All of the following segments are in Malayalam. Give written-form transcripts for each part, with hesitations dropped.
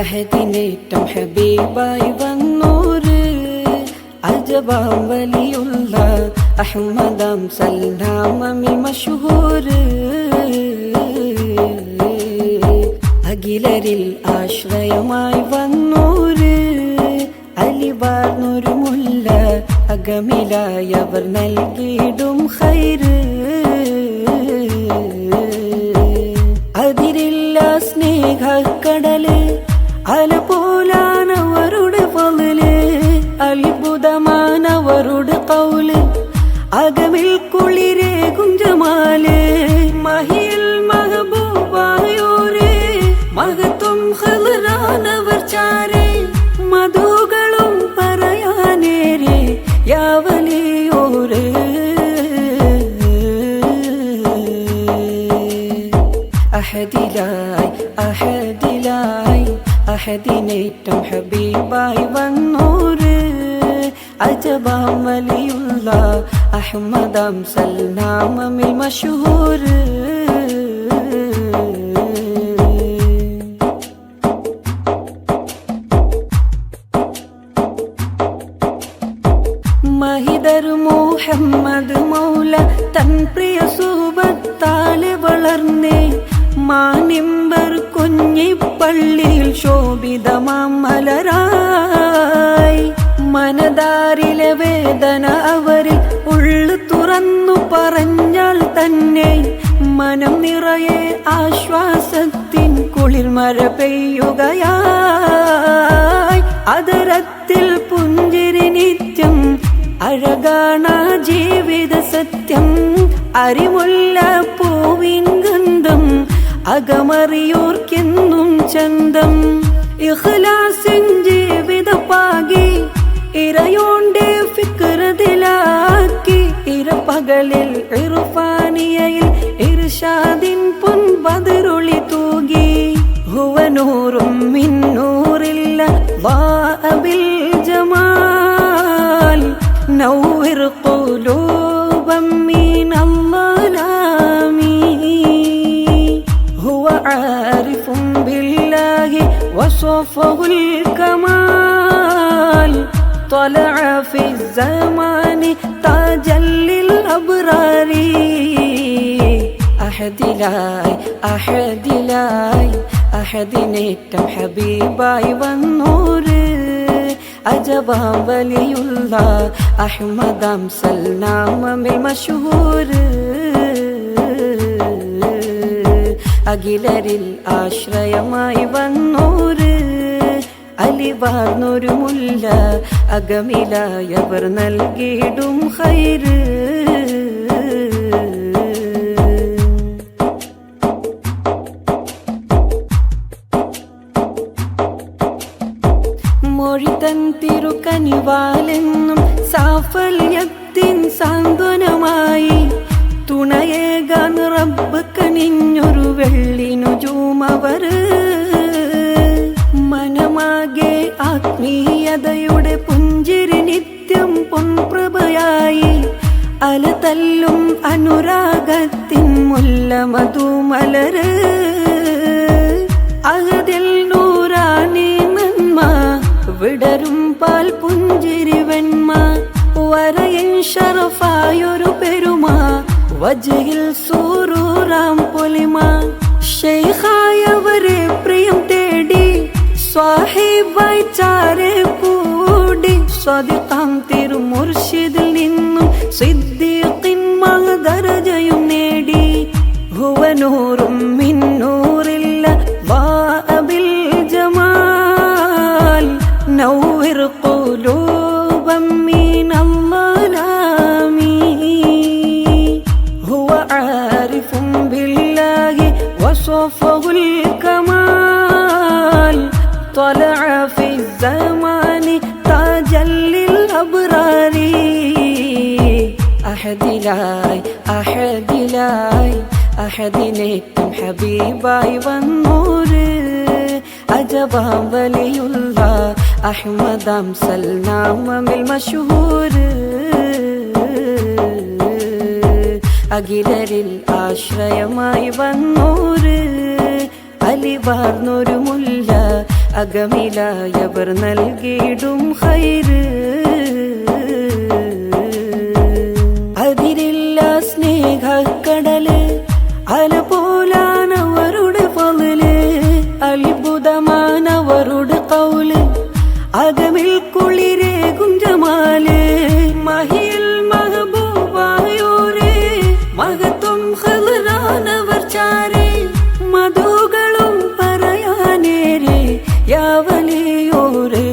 അഹദിനേറ്റം ഹബീബായി വന്നൂര് അജബാം വലിയുള്ള അഹ്മദാം സൽനാമമിൽ മഷ്ഹൂര് അഖിലരിൽ ആശ്രയമായി വന്നൂര് അലിവാർന്നൊരു മുല്ല അകമിലായവർ നൽകിയിടും ഖൈറ് അതിരില്ല സ്നേഹക്കടല് അലപോലാനവരുടെ ഫളല് അത്ഭുതമാനവരുടെ ഖൗല് അകമിൽ കുളിരേകും ജമാല് മഹിയിൽ മഹബൂബായോരേ മഹത്വം ഖദറാനവർ ചാരേ മധുകളും പറയാനേരെ യാവലിയോരേ അഹദിലായി അഹദിലായി അഹദിനേറ്റം ഹബീബായി വന്നൂര് അജബാം വലിയുള്ള അഹ്മദാം സൽനാമമിൽ മഷ്ഹൂര് മഹിദർ മുഹമ്മദ് മൗല തൻ പ്രിയ സുഹബത്താലെ വളർന്നേ മാനിമ്പർ കുഞ്ഞിപ്പള്ളിയിൽ ശോഭിതമാം മലരായി മനതാരിലെ വേദന അവരിൽ ഉള്ളു തുറന്നു പറഞ്ഞാൽ തന്നെ മനം നിറയെ ആശ്വാസത്തിൻ കുളിർമഴ പെയ്യുകയായി അതരത്തിൽ പുഞ്ചിരി നിത്യം അഴകാണ ജീവിത സത്യം അരിമുല്ല പൂവിൻ ഗന്ധം അകമറിയോർക്കെന്നും ചന്തം ഇഖ്ലാസിൻ ജീവിത പാകി ഇറയോണ്ടെ ഫിക്രതിലാക്കി ഇരപകലിൽ ഇർഫാനിയയിൽ ഇർഷാദിൻ പൊൻബദറുളി തൂകി ഹുവ നൂറും മിൻ നൂറില്ല വാഅബിൽ ജമാൽ നൗവിർ ഖുലൂബൻ മിനല്ലാലാമി ഹുവ ആരിഫും ബില്ലാഹി വസഫഹുൽ കമാൽ طلع في الزمان تاجا للأبرار അഹദിലായി അഹദിലായി അഹദിനേറ്റം ഹബീബായി വന്നൂര് അജബാം വലിയുള്ള അഹ്മദാം സൽനാമമിൽ മഷ്ഹൂര് അഖിലരിൽ ആശ്രയമായി വന്നൂര് അലിവാർന്നൊരു മുല്ല അകമിലായവർ നൽകിയിടും ഖൈറ് മൊഴിതൻ തിരുക്കനിവാലെന്നും സാഫല്യത്തിൻ സാന്ത്വനമായി തുണയേകാൻ റബ്ബ് കനിഞ്ഞൊരു വെള്ളിനുജൂമവര് മനമാകെ ആത്മീയതയുടെ പുഞ്ചിരി നിത്യം പൊൻപ്രഭയായി അലതല്ലും അനുരാഗത്തിൻ മുല്ല മധുമലര് അഹദിൽ നൂറാനി നന്മ വിടരും പാൽ പുഞ്ചിരി വെണ്മ വരയിൻ ഷറഫായൊരു പെരുമ വജ്ഹിൽ സൂറൂറാം പൊലിമ ശൈഖായവരെ പ്രിയം തേടി സ്വാഹിബായി ചാരെ കൂടി സ്വദിഖാം തിരുമുർഷിദിൽ നിന്നും സിദ്ദീഖിൻ മഹദറജയും നേടി ഹുവ നൂറും മിൻ നൂറില്ല വാഅബിൽ ജമാൽ നൗവിർ ഖുലൂബൻ മിനല്ലാലാമി ഹുവ ആരിഫും ബില്ലാഹി വസഫഹുൽ കമാൽ طلع في الزمان تاجا للأبرار അഹദിലായി അഹദിലായി അഹദിനേറ്റം ഹബീബായി വന്നൂര് അജബാം വലിയുള്ള അഹ്മദാം സൽനാമമിൽ മഷ്ഹൂര് അഖിലരിൽ ആശ്രയമായി വന്നൂര് അലിവാർന്നൊരു മുല്ല അകമിലായവർ നൽകിയിടും ഖൈറ്. അതിരില്ല സ്നേഹക്കടല് അലപോലാനവരുടെ ഫളല്, അത്ഭുതമാനവരുടെ ഖൗല് അകമിൽ കുളിരേകും ജമാല്. മഹിൽ മഹബൂബായോരേ മഹത്വം ഖദറാനവർ ചാരേ, മധുകളും പറയാനേരെ യാ വലിയോരേ.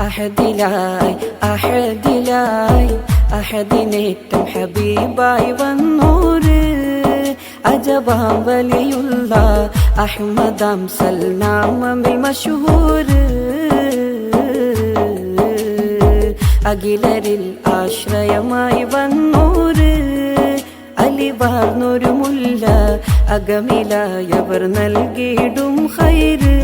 അഹദിലായി അഹദിലായി അഹദിനേറ്റം ഹബീബായി വന്നോര്, അജബാം വലിയുള്ള അഹ്മദാം സൽനാമമിൽ മശഹൂര്. അഖിലരിൽ ആശ്രയമായി വന്നോര്, അലിവാർന്നൊരു മുല്ല അകമിലായവർ നൽകിയിടും ഖൈറ്.